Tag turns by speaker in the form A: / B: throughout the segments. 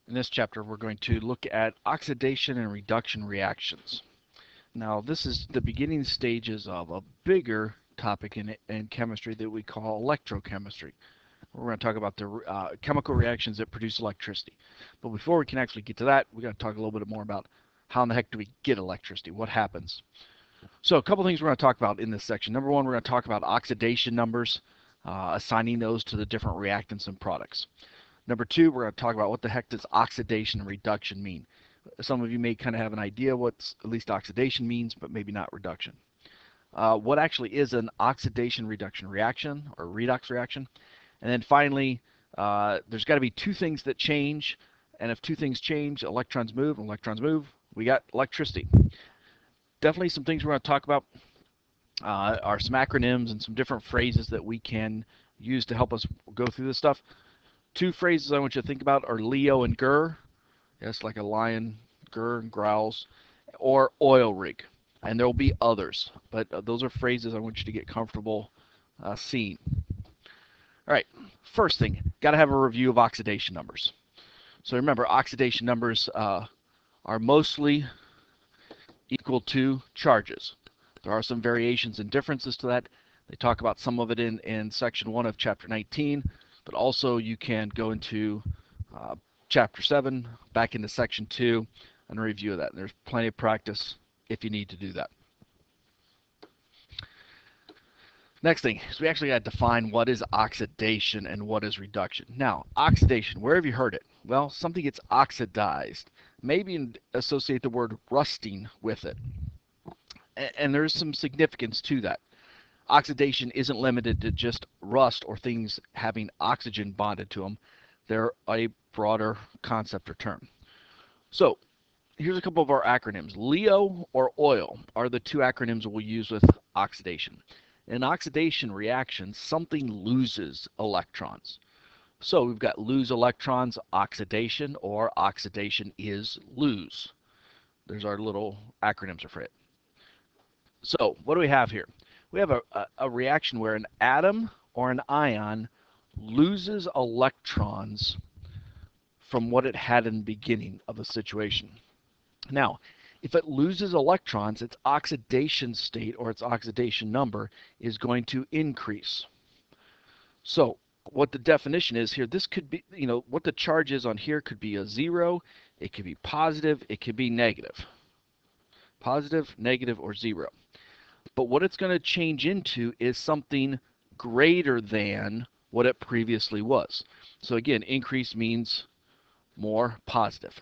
A: In this chapter, we're going to look at oxidation and reduction reactions. Now, this is the beginning stages of a bigger topic in chemistry that we call electrochemistry. We're going to talk about the chemical reactions that produce electricity. But before we can actually get to that, we got to talk a little bit more about how in the heck do we get electricity? What happens? So a couple things we're going to talk about in this section. Number one, we're going to talk about oxidation numbers, assigning those to the different reactants and products. Number two, we're going to talk about what the heck does oxidation and reduction mean. Some of you may kind of have an idea what at least oxidation means, but maybe not reduction. What actually is an oxidation reduction reaction or redox reaction? And then finally, there's got to be two things that change, and if two things change, electrons move, and electrons move, we got electricity. Definitely some things we're going to talk about are some acronyms and some different phrases that we can use to help us go through this stuff. Two phrases I want you to think about are Leo and Gur. Yes, like a lion, Gur and growls, or oil rig. And there will be others, but those are phrases I want you to get comfortable seeing. All right, first thing, got to have a review of oxidation numbers. So remember, oxidation numbers are mostly equal to charges. There are some variations and differences to that. They talk about some of it in section 1 of chapter 19, but also you can go into chapter 7, back into section 2, and a review of that. And there's plenty of practice if you need to do that. Next thing is we actually got to define what is oxidation and what is reduction. Now, oxidation, where have you heard it? Well, something gets oxidized. Maybe associate the word rusting with it. And there's some significance to that. Oxidation isn't limited to just rust or things having oxygen bonded to them. They're a broader concept or term. So here's a couple of our acronyms. Leo or oil are the two acronyms we'll use with oxidation. In an oxidation reaction, something loses electrons. So we've got lose electrons, oxidation, or oxidation is lose. There's our little acronyms for it. So what do we have here? We have a reaction where an atom or an ion loses electrons from what it had in the beginning of a situation. Now, if it loses electrons, its oxidation state or its oxidation number is going to increase. So what the definition is here, this could be, what the charge is on here could be a 0, it could be positive, it could be negative. Positive, negative, or 0. But what it's going to change into is something greater than what it previously was. So again, increase means more positive.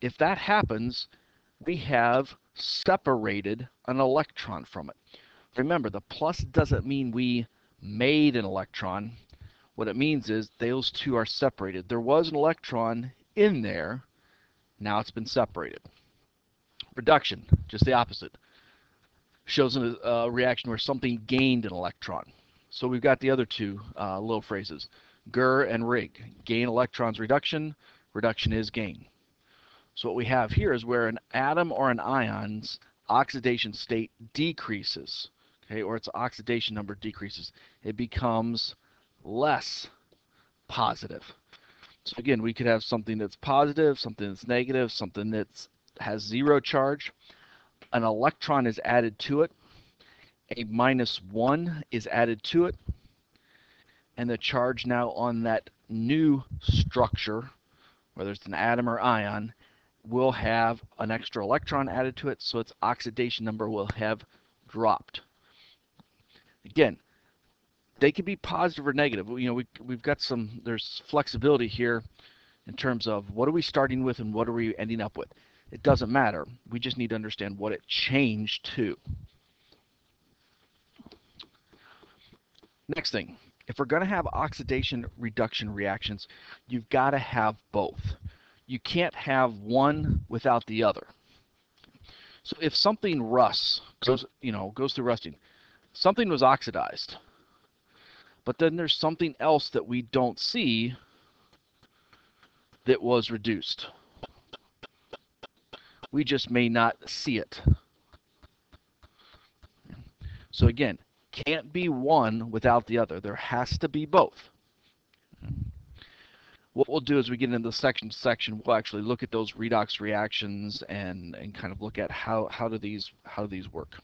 A: If that happens, we have separated an electron from it. Remember, the plus doesn't mean we made an electron. What it means is those two are separated. There was an electron in there. Now it's been separated. Reduction, just the opposite. Shows a reaction where something gained an electron. So we've got the other two little phrases. Gur and rig. Gain electrons, reduction. Reduction is gain. So what we have here is where an atom or an ion's oxidation state decreases, okay, or its oxidation number decreases. It becomes less positive. So again, we could have something that's positive, something that's negative, something that has 0 charge. An electron is added to it. A -1 is added to it. And the charge now on that new structure, whether it's an atom or ion, will have an extra electron added to it, so its oxidation number will have dropped. Again, they could be positive or negative. We've got there's flexibility here in terms of what are we starting with and what are we ending up with. It doesn't matter. We just need to understand what it changed to. Next thing, if we're going to have oxidation reduction reactions, you've got to have both. You can't have one without the other. So if something rusts, goes through rusting, something was oxidized, but then there's something else that we don't see that was reduced. We just may not see it. So again, can't be one without the other. There has to be both. what we'll do as we get into the section, we'll actually look at those redox reactions and kind of look at how do these work.